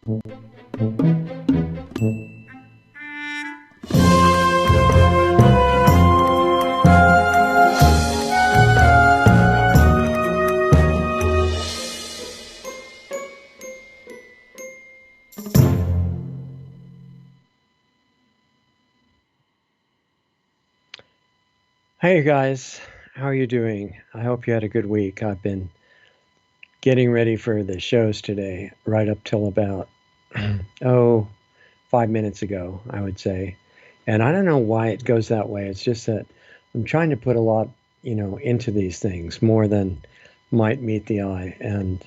Hey guys, how are you doing? I hope you had a good week. I've been getting ready for the shows today, right up till about, oh, 5 minutes ago, I would say. And I don't know why it goes that way. It's just that I'm trying to put a lot, into these things more than might meet the eye. And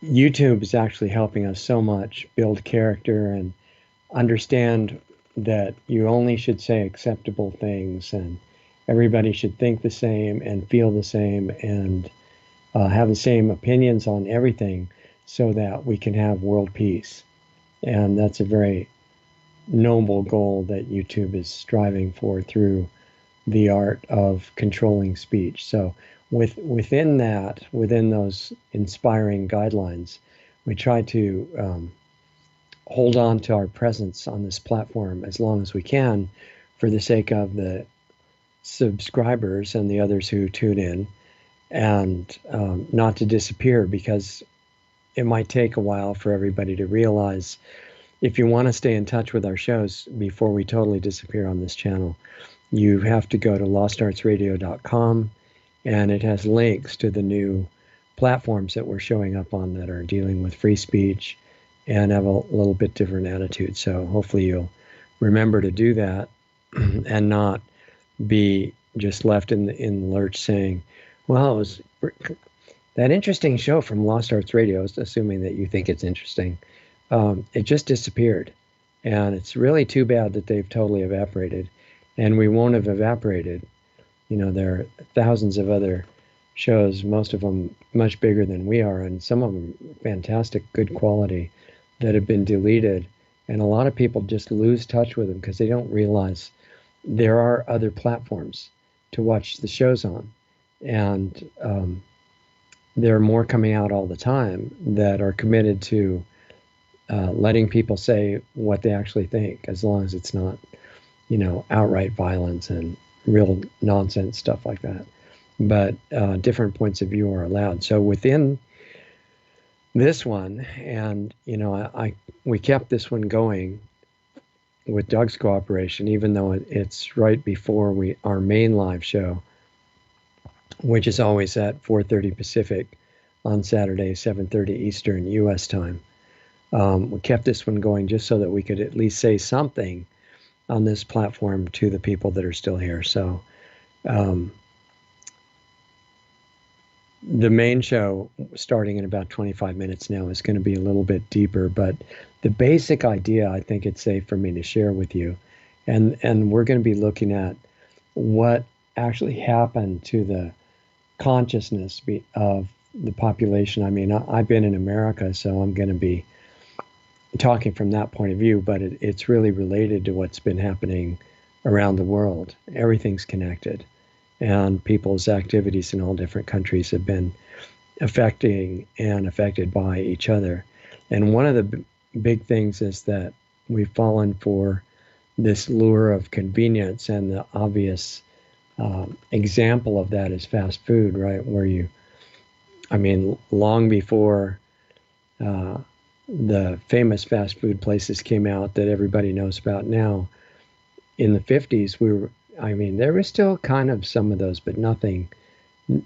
YouTube is actually helping us so much build character and understand that you only should say acceptable things and everybody should think the same and feel the same and have the same opinions on everything so that we can have world peace. And that's a very noble goal that YouTube is striving for through the art of controlling speech. So within that, within those inspiring guidelines, we try to hold on to our presence on this platform as long as we can for the sake of the subscribers and the others who tune in, and not to disappear, because it might take a while for everybody to realize if you want to stay in touch with our shows before we totally disappear on this channel, you have to go to lostartsradio.com, and it has links to the new platforms that we're showing up on that are dealing with free speech and have a little bit different attitude. So hopefully you'll remember to do that and not be just left in the lurch saying, well, it was that interesting show from Lost Arts Radio, assuming that you think it's interesting. It just disappeared. And it's really too bad that they've totally evaporated. And we won't have evaporated. There are thousands of other shows, most of them much bigger than we are, and some of them fantastic, good quality, that have been deleted. And a lot of people just lose touch with them because they don't realize there are other platforms to watch the shows on. And there are more coming out all the time that are committed to letting people say what they actually think, as long as it's not, outright violence and real nonsense stuff like that. But different points of view are allowed. So within this one, and we kept this one going with Doug's cooperation, even though it's right before our main live show, which is always at 4:30 Pacific on Saturday, 7:30 Eastern U.S. time. We kept this one going just so that we could at least say something on this platform to the people that are still here. So the main show, starting in about 25 minutes now, is going to be a little bit deeper, but the basic idea, I think it's safe for me to share with you. And we're going to be looking at what actually happened to the consciousness of the population. I mean, I've been in America, so I'm going to be talking from that point of view, but it's really related to what's been happening around the world. Everything's connected. And people's activities in all different countries have been affected by each other. And one of the big things is that we've fallen for this lure of convenience, and the obvious example of that is fast food, right? Where long before the famous fast food places came out that everybody knows about now, in the 50s, there were still kind of some of those, but nothing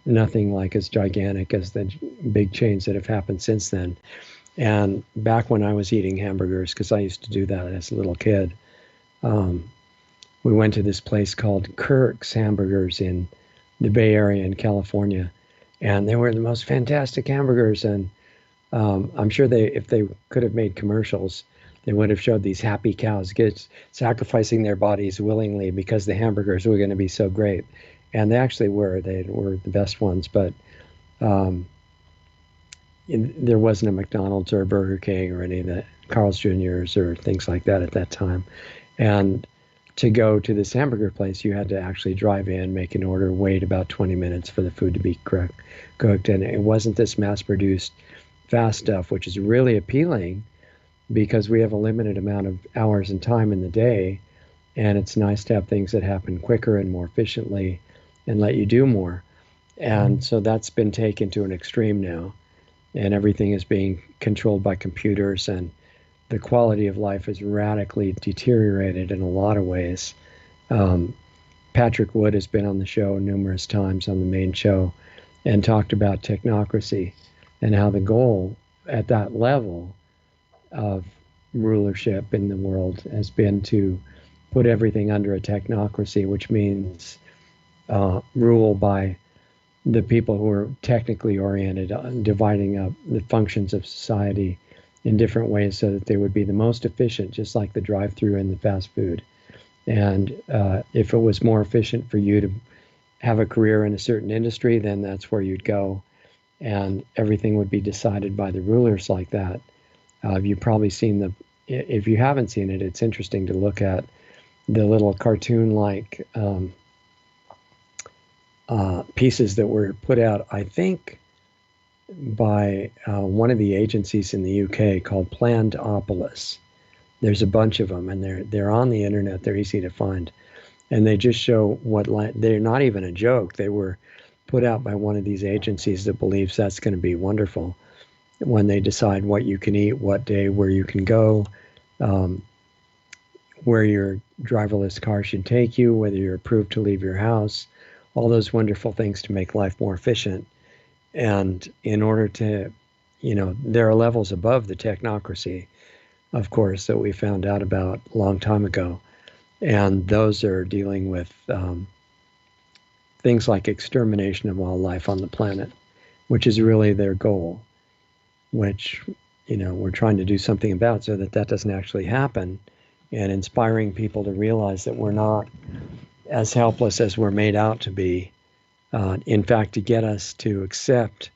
like as gigantic as the big chains that have happened since then. And back when I was eating hamburgers, because I used to do that as a little kid, we went to this place called Kirk's Hamburgers in the Bay Area in California, and they were the most fantastic hamburgers. And I'm sure if they could have made commercials, they would have showed these happy cows sacrificing their bodies willingly because the hamburgers were going to be so great. And they actually were. They were the best ones. But there wasn't a McDonald's or a Burger King or any of the Carl's Jr.'s or things like that at that time. And to go to this hamburger place, you had to actually drive in, make an order, wait about 20 minutes for the food to be cooked. And it wasn't this mass-produced fast stuff, which is really appealing because we have a limited amount of hours and time in the day. And it's nice to have things that happen quicker and more efficiently and let you do more. And so that's been taken to an extreme now. And everything is being controlled by computers, and the quality of life is radically deteriorated in a lot of ways. Patrick Wood has been on the show numerous times on the main show and talked about technocracy and how the goal at that level of rulership in the world has been to put everything under a technocracy, which means rule by the people who are technically oriented, dividing up the functions of society in different ways so that they would be the most efficient, just like the drive-through and the fast food. And if it was more efficient for you to have a career in a certain industry, then that's where you'd go. And everything would be decided by the rulers like that. You've probably seen if you haven't seen it, it's interesting to look at the little cartoon-like pieces that were put out, I think, by one of the agencies in the UK called Plandopolis. There's a bunch of them, and they're on the internet. They're easy to find, and they just show they're not even a joke. They were put out by one of these agencies that believes that's going to be wonderful when they decide what you can eat, what day, where you can go, where your driverless car should take you, whether you're approved to leave your house, all those wonderful things to make life more efficient. And in order to, there are levels above the technocracy, of course, that we found out about a long time ago. And those are dealing with things like extermination of all life on the planet, which is really their goal, which, we're trying to do something about so that that doesn't actually happen, and inspiring people to realize that we're not as helpless as we're made out to be. In fact, to get us to accept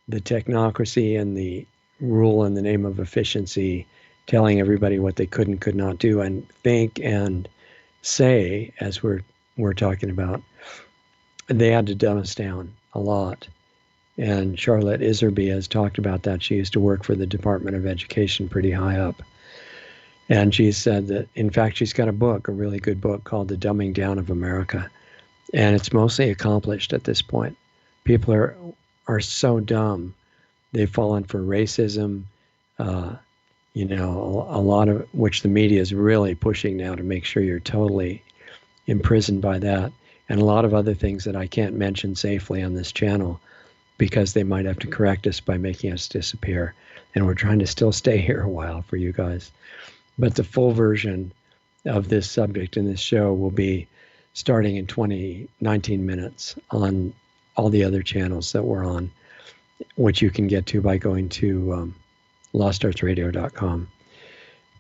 the technocracy and the rule in the name of efficiency, telling everybody what they could and could not do and think and say, as we're talking about, they had to dumb us down a lot. And Charlotte Iserby has talked about that. She used to work for the Department of Education pretty high up. And she said that, in fact, she's got a really good book called The Dumbing Down of America. And it's mostly accomplished at this point. People are so dumb. They've fallen for racism, a lot of which the media is really pushing now to make sure you're totally imprisoned by that. And a lot of other things that I can't mention safely on this channel because they might have to correct us by making us disappear. And we're trying to still stay here a while for you guys. But the full version of this subject in this show will be starting in 19 minutes on all the other channels that we're on, which you can get to by going to lostartsradio.com.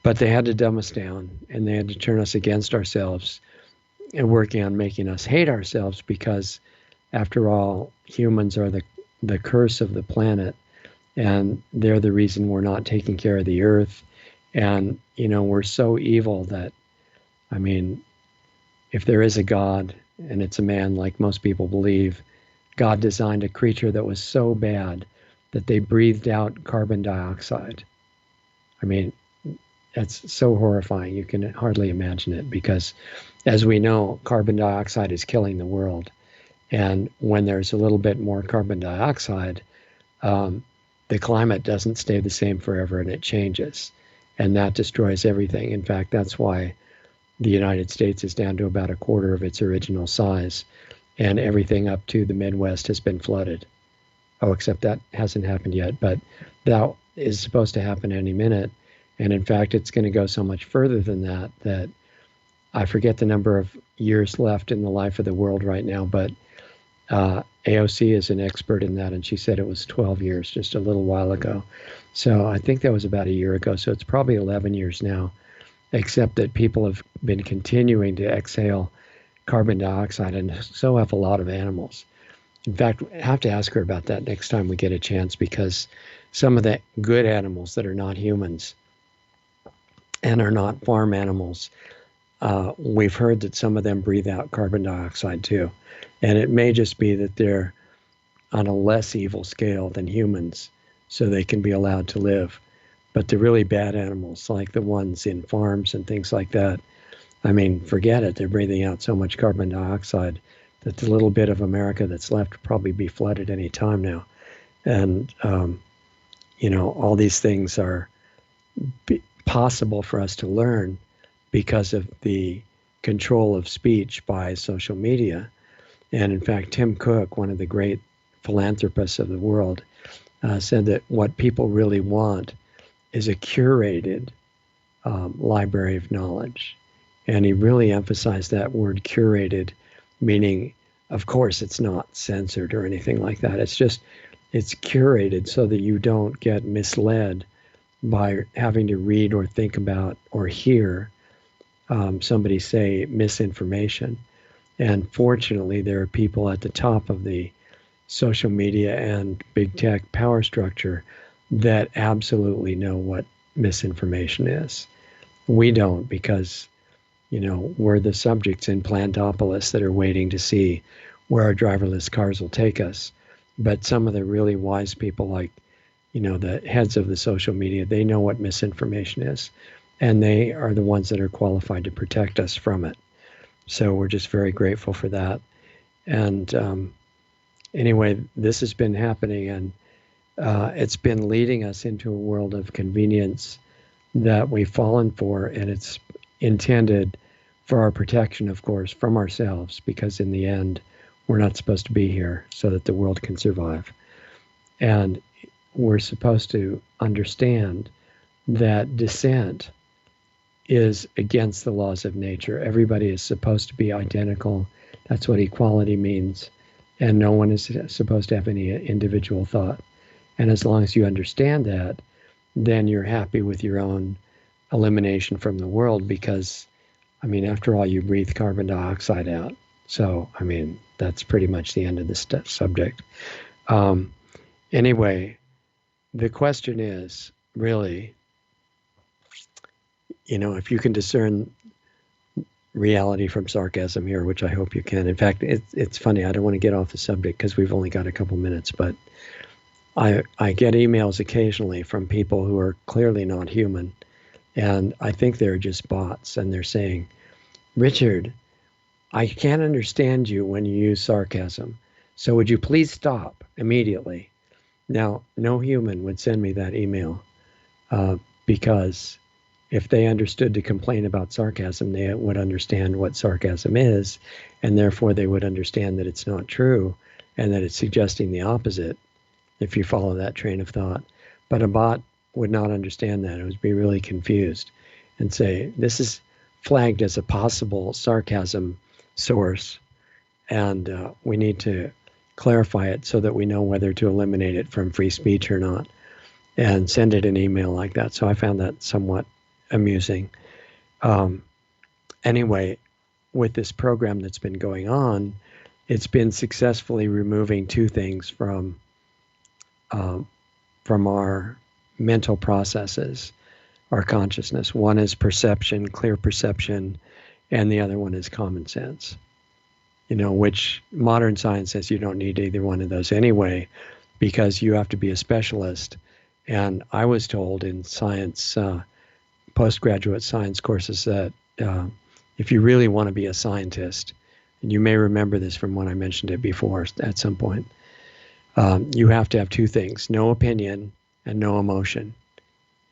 But they had to dumb us down, and they had to turn us against ourselves and working on making us hate ourselves because, after all, humans are the curse of the planet, and they're the reason we're not taking care of the earth. And, we're so evil that, if there is a God and it's a man like most people believe, God designed a creature that was so bad that they breathed out carbon dioxide. That's so horrifying. You can hardly imagine it because, as we know, carbon dioxide is killing the world. And when there's a little bit more carbon dioxide, the climate doesn't stay the same forever and it changes. And that destroys everything. In fact, that's why the United States is down to about a quarter of its original size. And everything up to the Midwest has been flooded. Oh, except that hasn't happened yet. But that is supposed to happen any minute. And in fact, it's going to go so much further than that I forget the number of years left in the life of the world right now. But AOC is an expert in that, and she said it was 12 years just a little while ago. So I think that was about a year ago. So it's probably 11 years now, except that people have been continuing to exhale carbon dioxide, and so have a lot of animals. In fact, I have to ask her about that next time we get a chance, because some of the good animals that are not humans and are not farm animals, we've heard that some of them breathe out carbon dioxide too. And it may just be that they're on a less evil scale than humans. so they can be allowed to live. But the really bad animals, like the ones in farms and things like that, I mean, forget it. They're breathing out so much carbon dioxide that the little bit of America that's left will probably be flooded any time now. And, all these things are possible for us to learn because of the control of speech by social media. And in fact, Tim Cook, one of the great philanthropists of the world, said that what people really want is a curated library of knowledge. And he really emphasized that word curated, meaning, of course, it's not censored or anything like that. It's curated so that you don't get misled by having to read or think about or hear somebody say misinformation. And fortunately, there are people at the top of the social media and big tech power structure that absolutely know what misinformation is. We don't, because we're the subjects in Plantopolis that are waiting to see where our driverless cars will take us. But some of the really wise people, like, the heads of the social media, they know what misinformation is. And they are the ones that are qualified to protect us from it. So we're just very grateful for that. And anyway, this has been happening, and it's been leading us into a world of convenience that we've fallen for. And it's intended for our protection, of course, from ourselves, because in the end, we're not supposed to be here so that the world can survive. And we're supposed to understand that dissent is against the laws of nature. Everybody is supposed to be identical. That's what equality means. And no one is supposed to have any individual thought. And as long as you understand that, then you're happy with your own elimination from the world, because, after all, you breathe carbon dioxide out. So, that's pretty much the end of this subject. Anyway, the question is really, if you can discern reality from sarcasm here, which I hope you can. In fact, it's funny. I don't want to get off the subject because we've only got a couple minutes, but I get emails occasionally from people who are clearly not human, and I think they're just bots, and they're saying, Richard, I can't understand you when you use sarcasm, so would you please stop immediately? Now, no human would send me that email because if they understood to complain about sarcasm, they would understand what sarcasm is, and therefore they would understand that it's not true and that it's suggesting the opposite, if you follow that train of thought. But a bot would not understand that. It would be really confused and say, this is flagged as a possible sarcasm source, and we need to clarify it so that we know whether to eliminate it from free speech or not, and send it an email like that. So I found that somewhat amusing. Anyway, with this program that's been going on, it's been successfully removing two things from our mental processes, our consciousness. One is perception, clear perception, and the other one is common sense. Which modern science says you don't need either one of those anyway, because you have to be a specialist. And I was told in science, postgraduate science courses, that if you really want to be a scientist, and you may remember this from when I mentioned it before at some point, you have to have two things: no opinion and no emotion.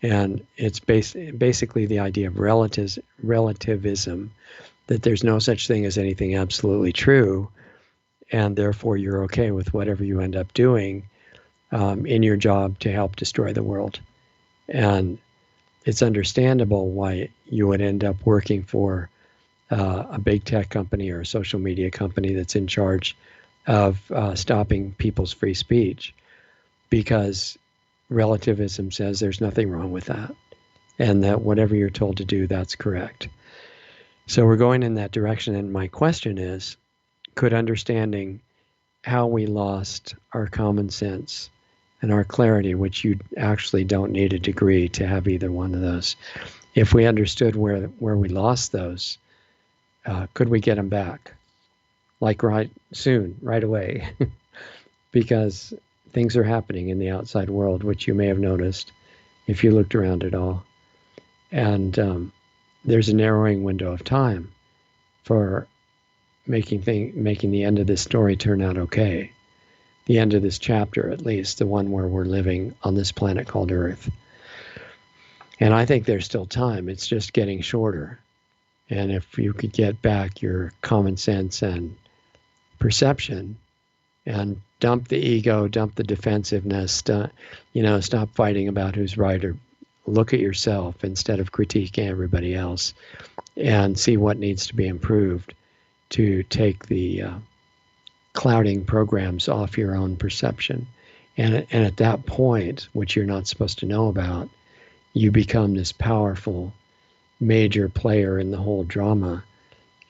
And it's basically the idea of relativism, that there's no such thing as anything absolutely true, and therefore you're okay with whatever you end up doing in your job to help destroy the world. And it's understandable why you would end up working for a big tech company or a social media company that's in charge of stopping people's free speech, because relativism says there's nothing wrong with that, and that whatever you're told to do, that's correct. So we're going in that direction, and my question is, could understanding how we lost our common sense and our clarity, which you actually don't need a degree to have either one of those, if we understood where we lost those, could we get them back? Like right away? Because things are happening in the outside world, which you may have noticed if you looked around at all. And there's a narrowing window of time for making the end of this story turn out okay. The end of this chapter, at least, the one where we're living on this planet called Earth. And I think there's still time. It's just getting shorter. And if you could get back your common sense and perception and dump the ego, dump the defensiveness, stop fighting about who's right, or look at yourself instead of critiquing everybody else, and see what needs to be improved to take the clouding programs off your own perception. And at that point, which you're not supposed to know about, you become this powerful major player in the whole drama.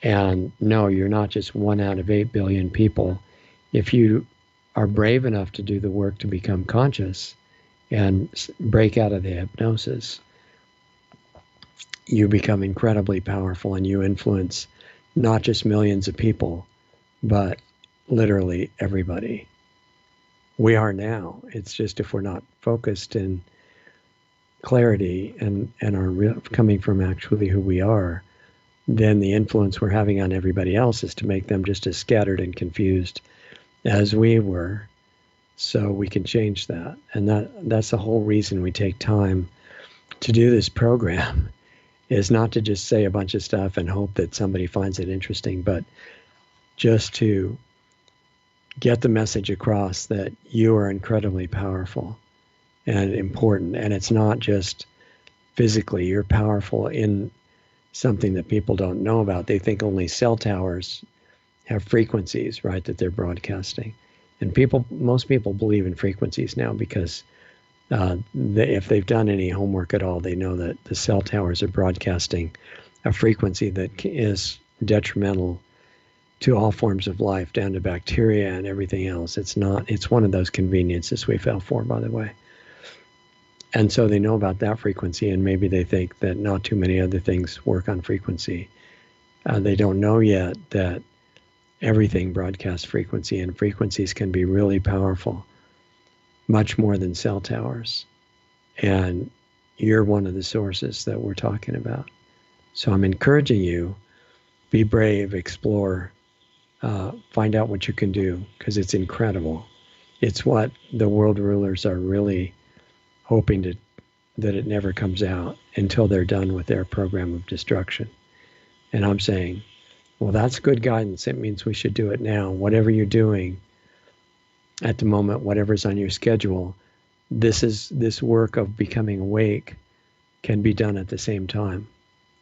And no, you're not just 1 out of 8 billion people. If you are brave enough to do the work to become conscious and break out of the hypnosis, you become incredibly powerful, and you influence not just millions of people, but literally everybody. We are now. It's just if we're not focused in clarity and are coming from actually who we are, then the influence we're having on everybody else is to make them just as scattered and confused as we were, so we can change that. And that's the whole reason we take time to do this program, is not to just say a bunch of stuff and hope that somebody finds it interesting, but just to get the message across that you are incredibly powerful and important. And it's not just physically, you're powerful in something that people don't know about. They think only cell towers have frequencies, right, that they're broadcasting. And most people believe in frequencies now because if they've done any homework at all, they know that the cell towers are broadcasting a frequency that is detrimental to all forms of life, down to bacteria and everything else. It's one of those conveniences we fell for, by the way. And so they know about that frequency, and maybe they think that not too many other things work on frequency. They don't know yet that everything broadcasts frequency, and frequencies can be really powerful, much more than cell towers. And you're one of the sources that we're talking about. So I'm encouraging you, be brave, explore, find out what you can do, because it's incredible. It's what the world rulers are really hoping that it never comes out until they're done with their program of destruction. And I'm saying, well, that's good guidance. It means we should do it now. Whatever you're doing at the moment, whatever's on your schedule, this work of becoming awake can be done at the same time.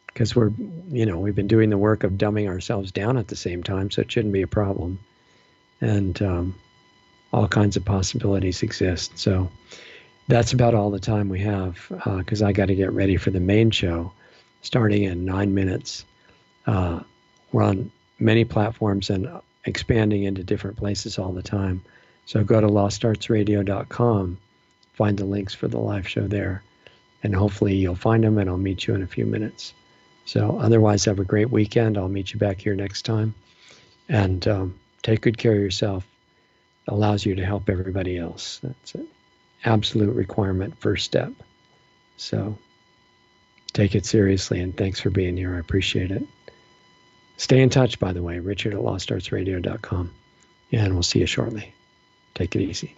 Because we've been doing the work of dumbing ourselves down at the same time, so it shouldn't be a problem. And all kinds of possibilities exist. So that's about all the time we have, because I got to get ready for the main show starting in 9 minutes. We're on many platforms and expanding into different places all the time. So go to lostartsradio.com, find the links for the live show there, and hopefully you'll find them, and I'll meet you in a few minutes. So otherwise, have a great weekend. I'll meet you back here next time. And take good care of yourself. It allows you to help everybody else. That's an absolute requirement, first step. So take it seriously, and thanks for being here. I appreciate it. Stay in touch, by the way, richard@lostartsradio.com. And we'll see you shortly. Take it easy.